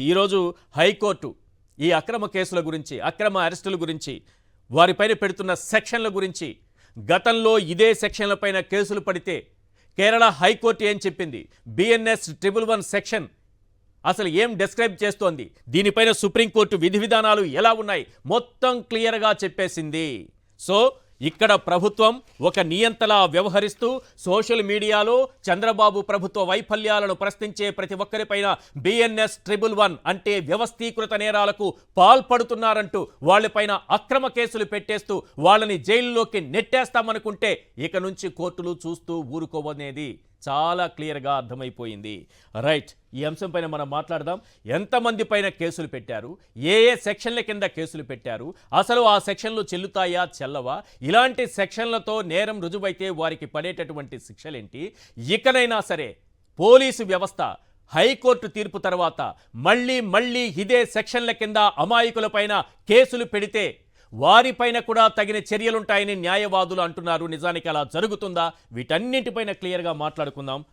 ఈరోజు హైకోర్టు ఈ అక్రమ కేసుల గురించి, అక్రమ అరెస్టుల గురించి, వారిపైన పెడుతున్న సెక్షన్ల గురించి, గతంలో ఇదే సెక్షన్లపైన కేసులు పడితే కేరళ హైకోర్టు ఏం చెప్పింది, బిఎన్ఎస్ 111 సెక్షన్ అసలు ఏం డిస్క్రైబ్ చేస్తోంది, దీనిపైన సుప్రీంకోర్టు విధి విధానాలు ఎలా ఉన్నాయి, మొత్తం క్లియర్గా చెప్పేసింది. సో ఇక్కడ ప్రభుత్వం ఒక నియంతలా వ్యవహరిస్తూ సోషల్ మీడియాలో చంద్రబాబు ప్రభుత్వ వైఫల్యాలను ప్రశ్నించే ప్రతి ఒక్కరిపైన బిఎన్ఎస్ 111 అంటే వ్యవస్థీకృత నేరాలకు పాల్పడుతున్నారంటూ వాళ్ళపైన అక్రమ కేసులు పెట్టేస్తూ వాళ్ళని జైల్లోకి నెట్టేస్తామనుకుంటే ఇక నుంచి కోర్టులు చూస్తూ ఊరుకోవనేది చాలా క్లియర్గా అర్థమైపోయింది. రైట్, ఈ అంశంపైన మనం మాట్లాడదాం. ఎంతమంది పైన కేసులు పెట్టారు, ఏ సెక్షన్ల కింద కేసులు పెట్టారు, అసలు ఆ సెక్షన్లు చెల్లుతాయా చెల్లవా, ఇలాంటి సెక్షన్లతో నేరం రుజువైతే వారికి పడేటటువంటి శిక్షలేంటి, ఇకనైనా సరే పోలీసు వ్యవస్థ హైకోర్టు తీర్పు తర్వాత మళ్ళీ ఇదే సెక్షన్ల కింద అమాయకులపైన కేసులు పెడితే వారిపైన కూడా తగిన చర్యలుంటాయని న్యాయవాదులు అంటున్నారు. నిజానికి అలా జరుగుతుందా? వీటన్నింటిపైన క్లియర్గా మాట్లాడుకుందాం.